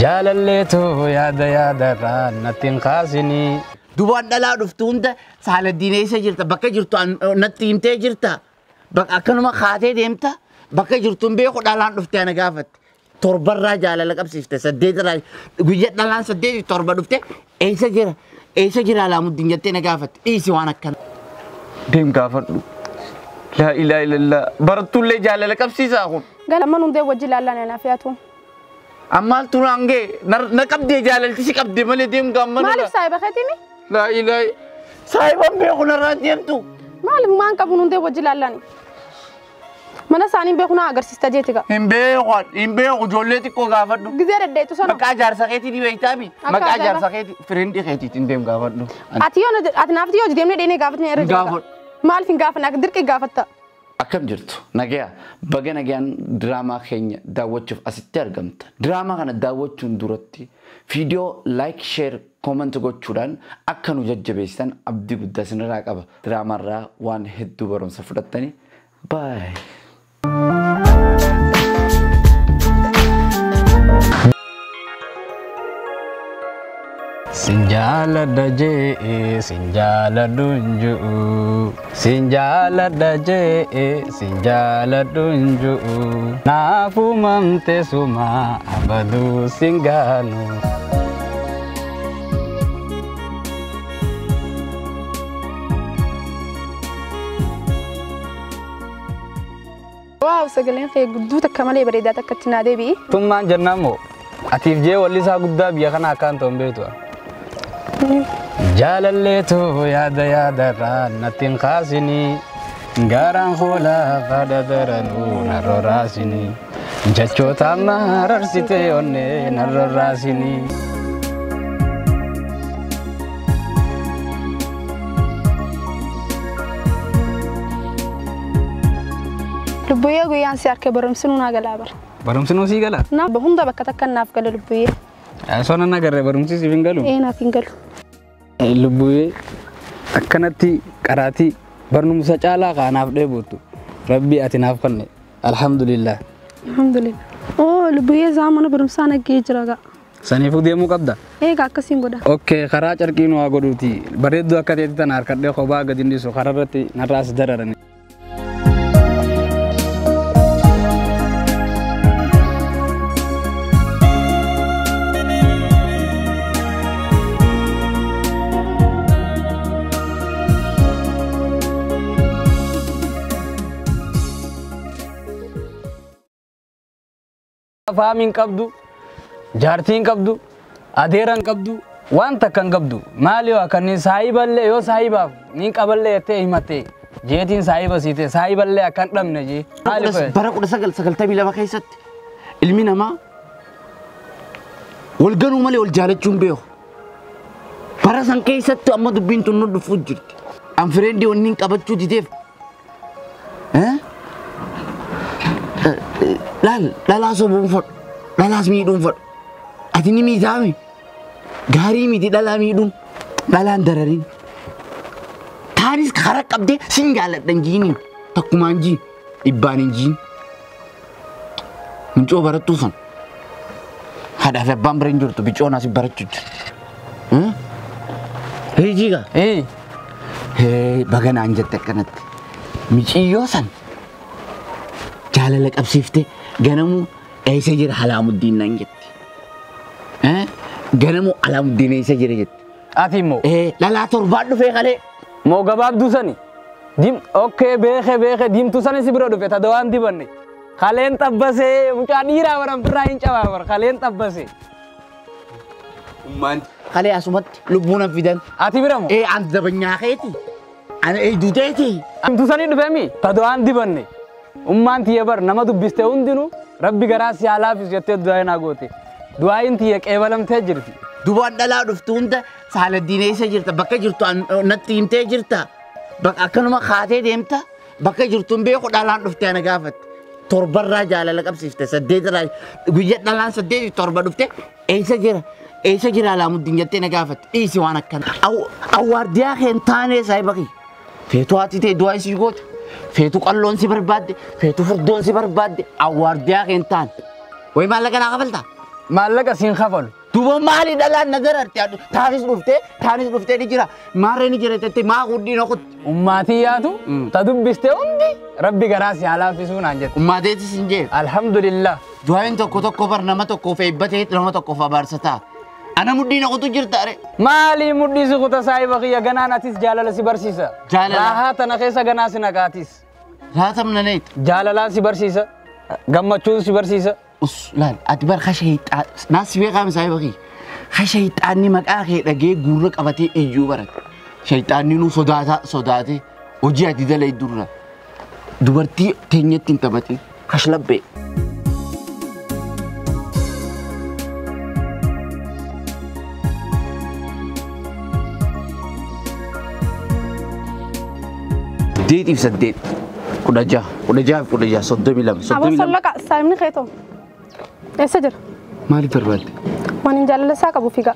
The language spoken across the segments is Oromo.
جالليتو يا درا نتين قاسني دوبان دلا دفتون ده سهل الدين إيش جرتا بكا جرتو نتيم تجرتا بكا كانوا خاتي ديمتا بكا جرتون بيخو دلان دفتي أنا قافت تربر رجال لك أبسيفته سديد راج ويجت دلان سديد تربر دفته إيش جرا على مود الدنيا تنا قافت إيش وانا كان ديم قافت لا إله إلا الله برتو اللي جال لك أبسيسا أخون قال ما نندي وجه الله أنا فياتهم أمال ترانجي نكبدي جال الكيس كبدي مالي ديم قام مالك سايبة ختمي لا إله سايبان بيخونا راجيم تو مالك ما أنك بنندي وجه الله mana saanin beekuna agarsiista jeetiga hin beeku jolleeti ko gaafadhu gizee deddeetu sana maqaa jaarsa keetii ni beektaami maqaa jaarsa keetii firiindi keetiitiin deem gaafadhu ati naafti yoo deemnee dheenee gaafatne irra gaafadhu maal fin gaafanne akka dirqi gaafatta akkam jirtu nagaya baga nagayaan diraamaa keenya daawwachuuf asitti argamta diraamaa kana daawwachuun duratti viidiyoo like share comment gochuudhaan akka nu jajjabeessan abdii guddaa sinirraa qaba diraamarraa waan hedduu barumsa fudhattani bye Sinjala daje, sinjala dunju. Sinjala daje, sinjala dunju. Nafu mamte suma abadu singanu. waaw sagaleen khee gudduuta kamalee bareedaa takkatina deebi Tummaan jennamo atiif jee walli isaa guddaa biyya kana akkaan ta'uun beektu. Jaalalleetu yaada nattiin kaasini garaan hoolaa faada daranuu narroraasini jechoota amma rarsitee onnee narroraasini. lubbuyyee guyyaan si harkee barumsinuu naa galaa bara Barumsinuu sii gala? naaf hunda bakka takka naaf gala lubbuyyee Soona nagarree barumsi siif hin galu? naaf hin galu Lubbuyyee akkanatti qaraatii barnumsa caalaa kaanaaf dheebottu rabbi ati naaf kanne alhamdulillah. lubbuyyee isaa mana barumsaa naggee jira gaa Saniifuu deemuu qabda? eegaa akkasiin godha Okay, karaa carqii nu haa godhuuti bareedduu akka ta'etti tan harkadhee kophaa gadi dhiisu karaa irratti narraas dararani. Faamin qabdu, jaartiin qabdu, adeeran qabdu, waan takkan qabdu. Maali waa kan saayiballee yoo saayibaaf niin qaballee jettee himattee jeetiin saayiba siite saayiballee akkan dhabne jee. Maali fa'i? bara 1992 keessatti ilmi namaa wal ganuu malee wal jaalachuun beeku. Bara san keessatti amma dubbiin tun nu dhufuu jirti. An fireendi wanni qabachuu dideef. Lalaas obuun fadhu. Lalaas miidhuun fadhu. Ati ni miidhaame. Gaarii miti dhalaa miidhuun. Dhalaan darariin. Taanis karaa qabdee siin jaalladhan jiiniin. Takkumaan jiin. Dhibbaan hin jiin. Mincoo barattuu san. Haadhaa fi abbaan bira hin jirtu bicoon asii barachuu jira. Hiijiga. Baganaan jette akkanatti. Miciyyoo san. Jaalala qabsiiftee ganamu eessa jira Alaamuddin nan jetti. Ganamu Alaamuddin eessa jira jetti. Ati immoo? Lalaa torbaan dhufee qalee. Moo gabaabduu sani? Okay, beeke diimtuu sani si bira dhufe tadawaan dibanne. Kaleen xabbasee mucaa dhiiraa waramtirraa hin cabaa bara kaleen xabbasee. Qalee asumatti lubbuun an fidan. Ati bira moo? An dabanyaa keeti. An eeyduu ta'eeti. Diimtuu sani dhufeemi tadawaan dibanne. Ummaan tiyya bar nama dubbiste hundinuu rabbi garaa si haalaafis jettee du'aa naa goote. Du'aayin tiyya qeebalamtee jirti. Dubaan dhalaa dhuftu hunda saaladdiin eessa jirta bakka jirtu natti himtee jirta. Akkanuma kaatee deemta bakka jirtu hin beeku dhalaan dhuftee ana gaafatte. Torbarraa jaalala qabsiifte saddeetirraa guyyaa dhalaan saddeeti torba dhufte eessa jira Alaamuddin jettee na gaafatte dhiisi waan akkana. Awwaardiyaa keen taanee saayibaqi. Feetuu haati ta'e du'aa isii goote. Feetu qalloon si barbaadde, feetu furdoon si barbaadde, awwaardiyaa keen taan. Way maallaqa naa kabaltaa? maallaqa siin kafalu. Duuba maali dhalaan na dararte taanis dhuftee ni jira maarree ni jira jettee maa guddina kutti. Ummaatii yaatu ta dubbiste hundi rabbi garaa si halaafisuu naan jette. Ummaateetis hin jee. Alhamdulillah. Du'aayin tokko bar nama tokkoof eebbatee nama tokkoof abaarsataa. Ana muddiina kutu jirta are. Maali mudhii si kuta saahiba kiyya ganaan atis jaalala si barsiisa. Jaalala. Raahaa tana keessa ganaa si naqaatis. Raatamna neet. Jaalalaan si barsiisa. Gammachuun si barsiisa. Laal ati bar khashayxaa naas beeqaam saahiba kiyya. Khashayxaanni maqaa kee dhagee gurra qabatee eeyyuu barate. Shayxaanni nu sodaate hojii ati dalay durra. Dubartii teenyatti hin taphatin kashlabbee. ديت يفسديت كنا جاه صدمي لم أبو صلّك سايمني خيتهم إيه سجر مالي برباد ما نجال لساق أبو فيقا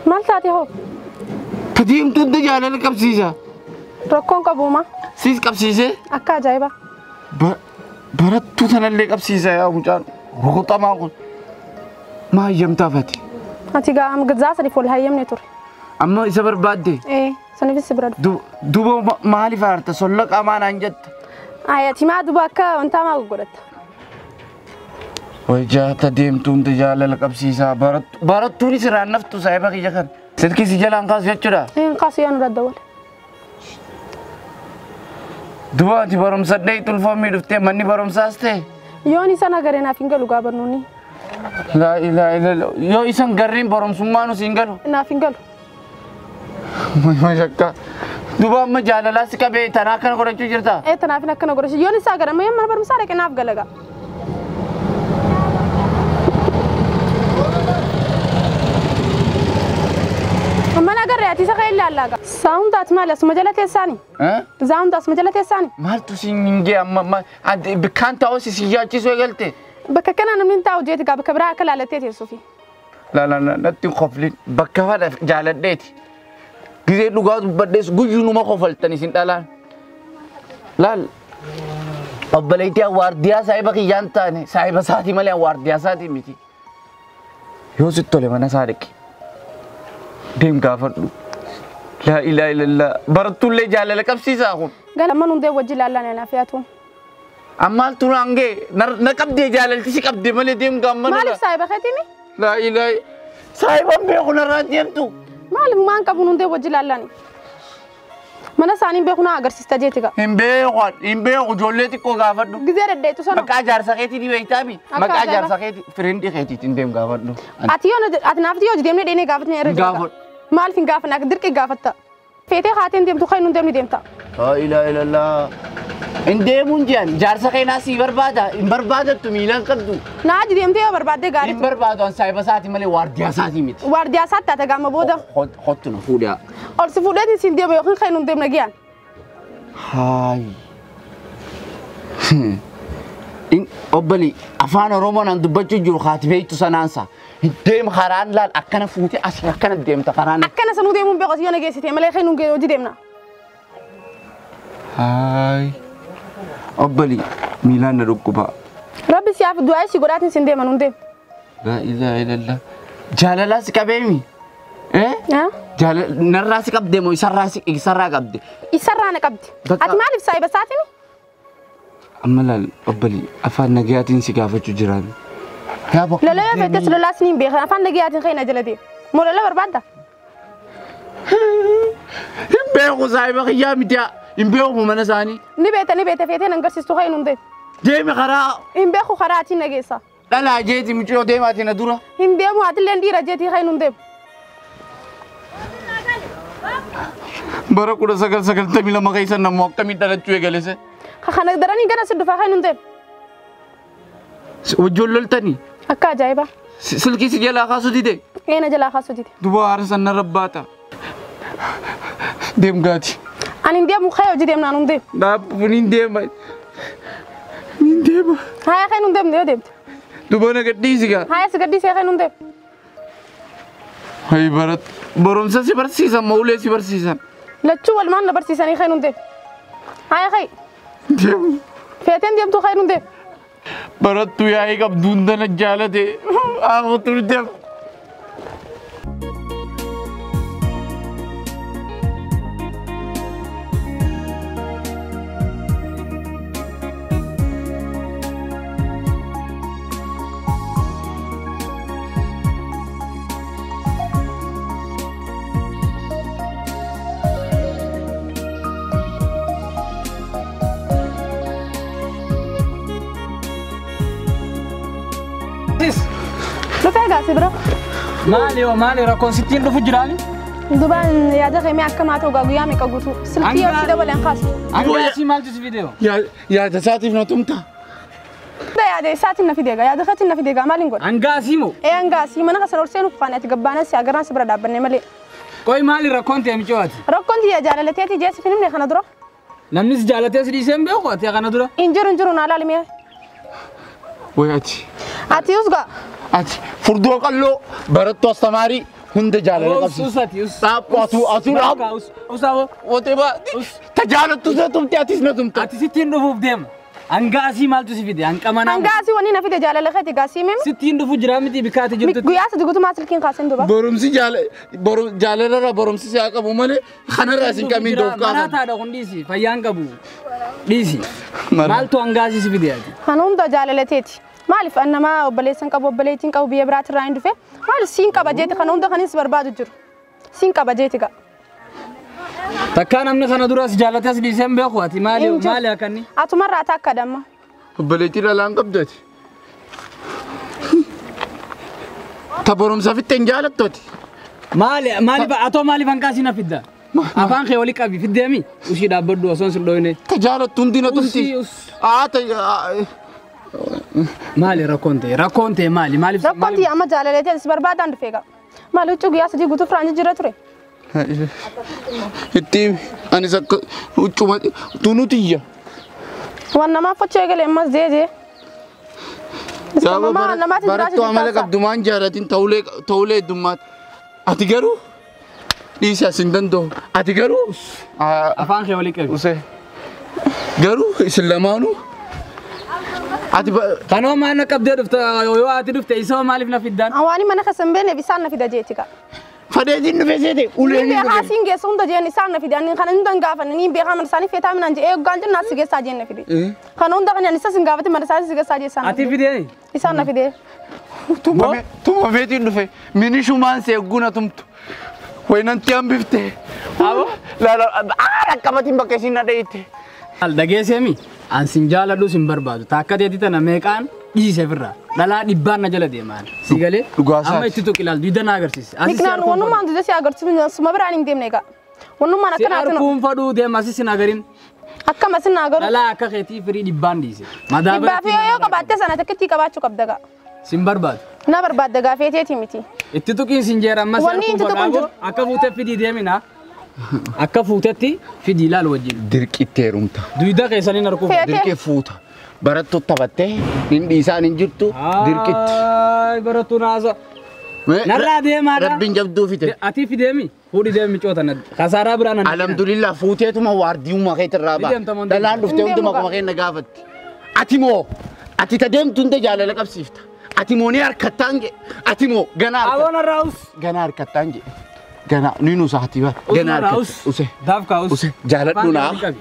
مال تاتي هو تديم تود جانا لكم سيسا ركون كابوما سيس كم سيسة أكا جايبا برات توتنا اللي كم سيسا يا أبو جان ركوتا ما أقول ما يمتا فاتي أنتي قام قد زاسري فول هاي يمني تور أما إذا برباد دي إيه سنفس براد دوبا مالي فارتا صلّك أمان أنجد آياتي ما دوبا أكا وانتا ما قولت وجاه تديم توم تجال لكم سيسا برات توني سران نفتو سايبا كي جكن سلكي سجل أنقاس يجرا إيه قاسيان رد دول دوبا أنتي برام سدني تلفامي دفتة مني برام ساسته يوني سنة غرينا فينجا لغا برنوني لا إله إلا الله يو إسان غرين برام سمانو سينجلو نافينجا ما شكا دوبا ما جالا سكابي تناكن كورن جرتا إيه تنافين أكنا غرش يوني ساغر ما يمر برمسارة كناف غلغا ما نقدر يأتي سخيل لا لاغا ساوند دات مالس مجلة الثاني زاوند دات مجلة الثاني مال تسينجي أما بكان تاوسي سيجاتي سوغلتي بكا أنا من تاو جيت قاب كبرا أكل على تيتي صوفي لا نتي خفلين بكا هذا جالا ديتي كذا لغات بدس جوجو ما خفلتني سنتالان لا أبليتي وارديا سايبا كي جانتاني سايبا ساتي مالي وارديا ساتي ميتي يوسف تولي منا سارك ديم كافر لا إله إلا الله برتو اللي جالا لك بسيسا أخون قال ما نندي وجه لا أنا فياتهم أمال تورانجي نكبدي جالا تسي كبدي مالي ديم كامل مالك سايبا خيتيني لا إله سايبا بيخونا راتيم تو مالك ما أنك بنندي وجه لا أنا mana saanin beekuna agarsiista jeetiga hin beeku jolleeti koo gaafadhu gizee deddeetu sana maqaa jaarsa keetii ni beektaami maqaa jaarsa keetii firindii keetiitiin deem gaafadhu ati naafti yoo deemnee dheenee gaafatne irra gaafadhu maaliif hin gaafanne akka dirqii gaafatta feetee haateen deemtu kan nun deemni deemta laa ilaaha illallah hin deemuun jiran jaarsa keenaa sii barbaada hin barbaadattu miilan qabdu naaji deemtee yoo barbaadde gaarii hin barbaadu an saayiba saati malee waardiyaa saati miti waardiyaa saatti ata gaama booda hottu na fuudhaa ol si fuudheetiin siin deema yookiin kan nun deemna giyaan haay in obbali afaan oromoon an dubbachuu jiru kaatibeeytu sanaansa deem karaan laal akkana fuute asii akkana deemta karaan akkana sanuu deemuun beekas yoo nageessite malee kan nun hojii deemna haay obbali miilaan na dhukkuba rabbi siyaaf du'aa si godhaatiin siin deema nun deem laa ilaaha illallah jaalalaas qabeemi narraasi qabde moo isarraa qabde isarraa na qabdi ati maaliif saayiba saatini amma laal obbali afaan nagayaatiin si gaafachuu jiraan lola yoo feetes lolaas niin beekan afaan nagayaatiin kayna jala deem moo lola barbaadda hin beeku saayiba kiyyaa mitiya hin beeku mana isaanii ni beete feetee nan garsiistu kayin hun deem deemi karaa hin beeku karaa atiin nageessa dhalaa jeeti mucoo deemaati na dura hin deemu atilleen dhiira jeetii kayin hun deem bara 1992 keessa namoo akkamii dhalachuu eegalese kana daranii gana si dhufaa kan nun deem wajjoon loltanii akka ajaa'iba silkii si jalaa kaasuu dide eena jalaa kaasuu dide duba haara sanna rabbaata deem gaati ani hin deemu kaya hojii deemnaan hun deem dhaabbuun hin deema haya kan nun deem yoo deemte duba na gadhiisi gaa haya si gadhiisee kan nun deem hay barat barumsa si barsiisan maulee si barsiisan lachuu walmaan na barsiisanii kan nun deem haya kay deemu feeteen deemtu kan nun deem barattuu yaa'ii qabduun dana jaalate haa turte. Dhufee gaasi bira. Maali rakkoon sittiin dhufu jiraani? Dubaan yaada keemee akka maatii ogaa guyyaa meeqa guutuu silkii yoo si dabaleen kaasu. Angaasii maaltu si fidee? Yaada isaatiif na tumta. Yaada isaatiin na fideega yaada keetiin na fideega maaliin godha? Angaasii moo? Angaasii mana kasan ol seenuu kufaanii ati gabbaanas si agaraan si bira dhaabbannee malee. Qoy maali rakkoon ta'e micooti? Rakkoon tiyya jaalalateeti jeesi finimne kana dura. Namni si jaalatee si dhiisee hin beeku ati kana dura? Injiru naa laalimee. Wayati. Ati usgaa. Ati furdoo qalloo barattuu astamaarii hunda jaalala qabsiisa. Saaphu atu Usawo. Wote ba tajaalattu isa tumte atis na tumte. Ati sittiin dhufuuf deema. Angaasii maaltu si fide? Anqamanaa. Angaasii wanni na fide jaalala keeti gaasii mimi. Sittiin dhufu jira miti bikaate jirtu. Guyyaa sadi guutumaa silkiin kaasen duba. Boromsi jaalarra boromsi siyaa qabu malee kanarraa isin kamiin doof kaasa. Maraataadha kun dhiisi fayyaan qabu. Dhiisi. Maaltu angaasii si fide ati? Kan hunda jaalalateeti. Maaliif annamaa obboleessan qabu obboleettiin qabu biyya biraatirraa hin dhufe maaliif siin qaba jeeti kan hunda kanis barbaadu jiru. Siin qaba jeeti gaa. Takkaa namni kana duras jaalatee as dhiisee hin beeku ati maali akkanni? Atumarraa takka damma. Obboleettii dhalaan qabdati. Ta boromsa fitte hin jaalattooti. Atoo maaliif angaasii na fidda? Afaan kee walii qabi fiddeemi? Ushii dhaabbaddu osoon sin dhooyne. Ta jaalattu hundi na tumti. Maali rakkoon ta'e maali? Rakkoon ta'e amma jaalalateeti si barbaadaan dhufee gaa. Maali huccuu guyyaa sadii guutuu firaanji jira ture. Itti anis akka huccuma tunutiyya. Waan namaaf fochoo eegalee ammas deejee. Barattuu amala qabdumaan jaalatiin ta'ulee heddummaati. Ati garuu dhiisee as hin danda'u. Ati garuu afaan kee walii qabi. Garuu isin lamaanuu ati kanoo maal na qabdee dhufte yoo ati dhufte isa maaliif na fiddaan? Awaani mana kasan beene bisaan na fida jeeti gaa. Fadeetiin dhufe seete uleen dhufe. Beekaa siin geessu hunda jeen isaan na fida kan hunda hin gaafanne niin beekaa mana isaanii feetaa minaan jee eeggaan jenna asi geessaa jeen na fide. Kan hunda kan isa sin gaafate mana isaanii si geessaa jeessaa. Ati fidee? Isaan na fide. Tuma feetiin dhufe mini shumaan seegguna tumtu. Waynanti hambifte. Abo laala akkamatiin bakka isin na dheeyite. Dhageesseemi ansin jaaladhu sin barbaadu takka teeti tana meeqaan dhiise firraa dhalaa dhibbaan na jala deemaan si galee amma itti tuq ilaaltu idda na agarsiise. Miknaan wannummaan dudda si agarsiisu suma biraan hin deemne egaa wannummaan akkanaatti si arkuun fadhuu deema si sin agarin akkama sin agaru dhalaa akka keetii firii dhibbaan dhiise. Dhibbaa fi yoo qabaatte sana takkitti qabaachuu qabda gaa. Sin barbaadu. Na barbaadda gaa feeteeti miti. Itti tuqiin sin jeera amma si arkuun fadhaabu akka fuutee fidii deemina. Akka fuutetti fidii ilaal wajjin. Dirqitti heerumta. Duyda keessaniin arguuf. Dirqee fuuta. Barattuu taphattee hin dhiisaan hin jirtu dirqitti. Barattuu naasa. Narraa deemaadha. Rabbiin jabduu fite. Ati fideemi. Fuudhi deemi coota na. Kasaaraa biraan na. Alhamdulillah fuuteetuma waardiyyummaa keetti irraa ba'a. Dhalaan dhuftee hunduma kuma keenya gaafatti. Ati moo ati ta deemtu hunda jaalala qabsiifta. Ati moo ni harkattaan jee. Ati moo ganaa harkattaan. Aboon arraa'us. Ganaa harkattaan jee. Gana ninu saati ba. Gana use. Daaf kaus. Use jaaladhu naa.